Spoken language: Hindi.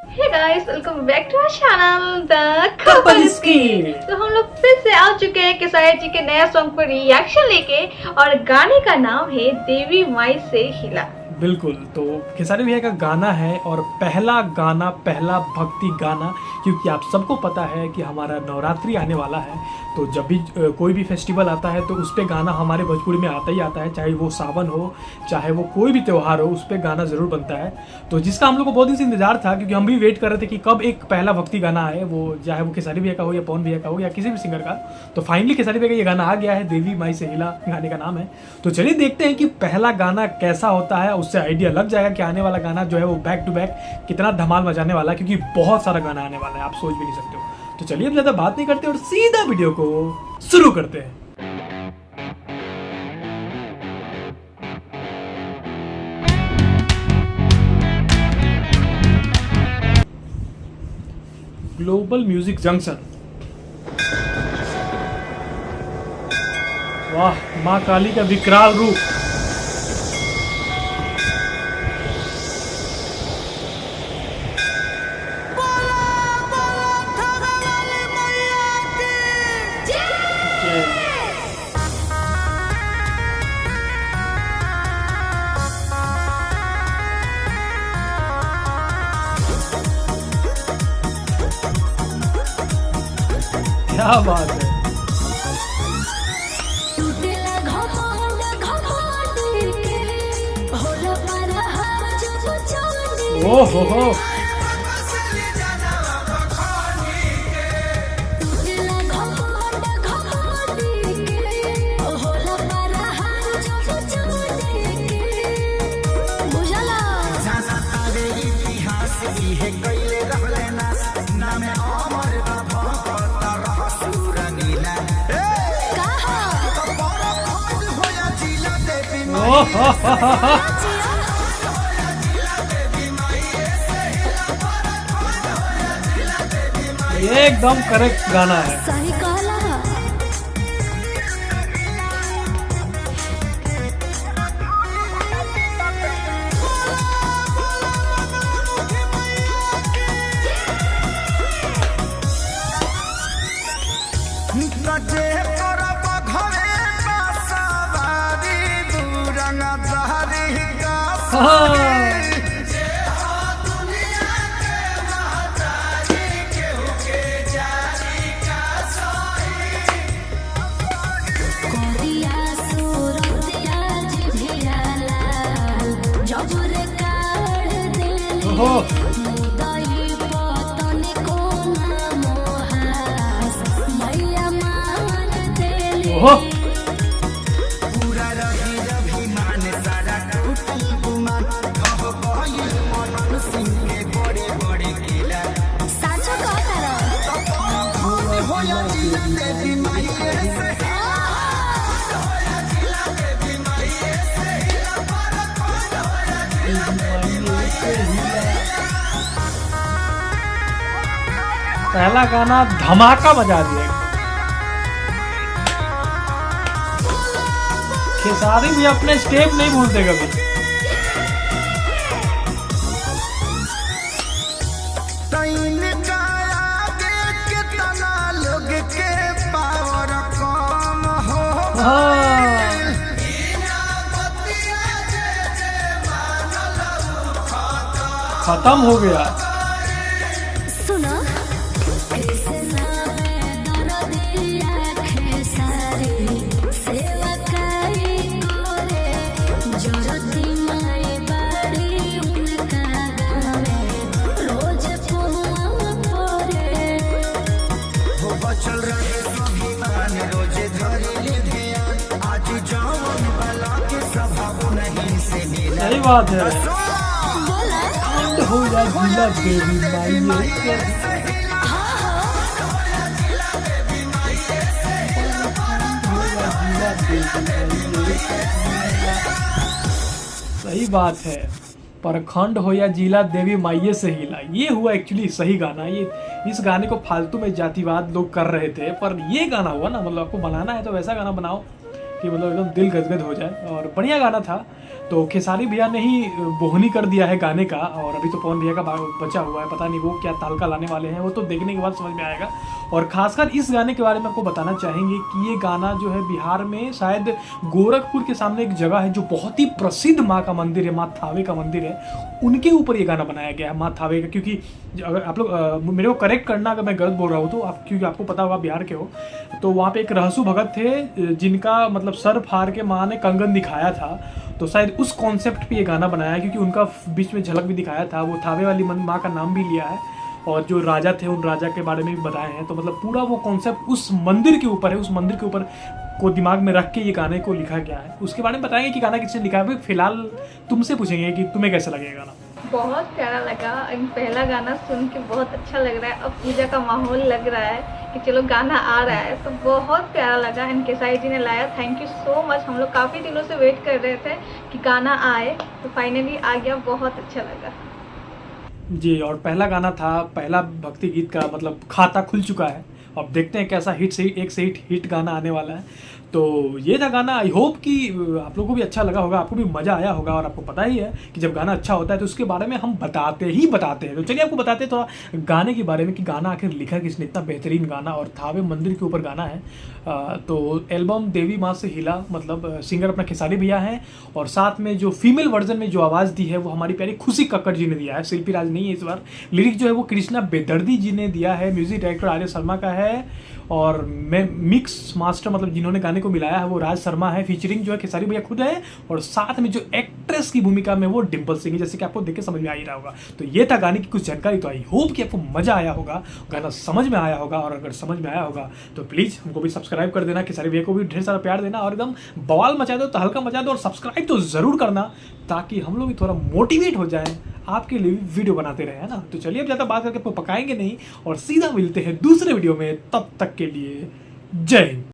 Hey guys, welcome back to our channel the couple scheme. तो हम लोग फिर से आ चुके हैं केसारी जी के नया सॉन्ग पर रिएक्शन लेके, और गाने का नाम है देवी माई से हिला। बिल्कुल, तो खेसारी भैया का गाना है और पहला गाना, पहला भक्ति गाना, क्योंकि आप सबको पता है कि हमारा नवरात्रि आने वाला है। तो जब भी कोई भी फेस्टिवल आता है तो उस पर गाना हमारे भोजपुरी में आता ही आता है, चाहे वो सावन हो, चाहे वो कोई भी त्यौहार हो, उस पर गाना ज़रूर बनता है। तो जिसका हम लोग को बहुत दिन से इंतजार था, क्योंकि हम भी वेट कर रहे थे कि कब एक पहला भक्ति गाना आए, वो चाहे वो खेसारी भैया का हो या पवन भैया का हो या किसी भी सिंगर का। तो फाइनली खेसारी भैया का ये गाना आ गया है, देवी माई से हिला गाने का नाम है। तो चलिए देखते हैं कि पहला गाना कैसा होता है, उससे आइडिया लग जाएगा कि आने वाला गाना जो है वो बैक टू बैक कितना धमाल मचाने वाला है, क्योंकि बहुत सारा गाना आने वाला है, आप सोच भी नहीं सकते हो। तो चलिए अब ज़्यादा बात नहीं करते और सीधा वीडियो को शुरू करते हैं। Global music junction. वाह, माँ काली का विकराल रूप। क्या बात है। ओहो हो, ये एकदम करेक्ट गाना है। सही कहला। ओहो, पहला गाना धमाका मचा दिया। खेसारी भी अपने स्टेप नहीं भूलते कभी। खत्म हो गया। सुना सही बात है। हो जा जिला देवी माई सही बात है। परखंड हो या जिला देवी माइये से हिला, ये हुआ एक्चुअली सही गाना। ये इस गाने को फालतू में जातिवाद लोग कर रहे थे, पर ये गाना हुआ ना, मतलब आपको बनाना है तो वैसा गाना बनाओ कि मतलब एकदम दिल गदगद हो जाए, और बढ़िया गाना था। तो खेसारी भैया ने ही बोहनी कर दिया है गाने का, और अभी तो पवन भैया का बचा हुआ है, पता नहीं वो क्या तालका लाने वाले हैं, वो तो देखने के बाद समझ में आएगा। और खासकर इस गाने के बारे में आपको बताना चाहेंगे कि ये गाना जो है बिहार में शायद गोरखपुर के सामने एक जगह है जो बहुत ही प्रसिद्ध माँ का मंदिर है, माँ थावे का मंदिर है, उनके ऊपर ये गाना बनाया गया है, माँ थावे का। क्योंकि अगर आप लोग मेरे को करेक्ट करना अगर मैं गलत बोल रहा हूँ तो, आप क्योंकि आपको पता होगा बिहार के हो, तो वहाँ पे एक रहसु भगत थे जिनका मतलब सर फाड़ के माँ ने कंगन दिखाया था, तो शायद उस कॉन्सेप्ट पे ये गाना बनाया है, क्योंकि उनका बीच में झलक भी दिखाया था। वो थावे वाली माँ का नाम भी लिया है, और जो राजा थे उन राजा के बारे में भी बताए हैं। तो मतलब पूरा वो कॉन्सेप्ट उस मंदिर के ऊपर है, उस मंदिर के ऊपर को दिमाग में रख के ये गाने को लिखा गया है। उसके बारे में बताएंगे कि गाना किसने लिखा है। फिलहाल तुमसे पूछेंगे कि तुम्हें कैसा लगेगा गाना। बहुत प्यारा लगा, पहला गाना सुन के बहुत अच्छा लग रहा है। अब पूजा का माहौल लग रहा है कि चलो गाना आ रहा है, तो बहुत प्यारा लगा। एंड केसारी जी ने लाया, थैंक यू सो मच। हम लोग काफ़ी दिनों से वेट कर रहे थे कि गाना आए, तो फाइनली आ गया, बहुत अच्छा लगा जी। और पहला गाना था, पहला भक्ति गीत का मतलब खाता खुल चुका है। अब देखते हैं कैसा हिट से एक से हिट गाना आने वाला है। तो ये था गाना। आई होप कि आप लोगों को भी अच्छा लगा होगा, आपको भी मज़ा आया होगा। और आपको पता ही है कि जब गाना अच्छा होता है तो उसके बारे में हम बताते हैं। तो चलिए आपको बताते हैं थोड़ा गाने के बारे में कि गाना आखिर लिखा किसने, इतना बेहतरीन गाना, और थावे मंदिर के ऊपर गाना है। तो एल्बम देवी माँ से हिला, मतलब सिंगर अपना खेसारी भैया हैं, और साथ में जो फीमेल वर्जन में जो आवाज़ दी है वो हमारी प्यारी खुशी कक्कड़ जी ने दिया है, शिल्पी राज नहीं है इस बार। लिरिक जो है वो कृष्णा बेदर्दी जी ने दिया है, म्यूजिक डायरेक्टर आर्य शर्मा का है, और मैं मिक्स मास्टर मतलब जिन्होंने गाने को मिलाया है वो राज शर्मा है। फीचरिंग जो है खेसारी भैया खुद है, और साथ में जो एक्ट्रेस की भूमिका में वो डिम्पल सिंह है, जैसे कि आपको देख के समझ में आ ही रहा होगा। तो ये था गाने की कुछ जानकारी। तो आई होप कि आपको मजा आया होगा, गाना समझ में आया होगा, और अगर समझ में आया होगा तो प्लीज़ हमको भी सब्सक्राइब कर देना, खेसारी भैया को भी ढेर सारा प्यार देना, और एकदम बवाल मचा दो, तो हल्का मचा दो, और सब्सक्राइब तो ज़रूर करना, ताकि हम लोग भी थोड़ा मोटिवेट हो जाए, आपके लिए भी वीडियो बनाते रहे, है ना। तो चलिए अब ज़्यादा बात करके आपको पकाएंगे नहीं, और सीधा मिलते हैं दूसरे वीडियो में। तब तक के लिए जय हिंद।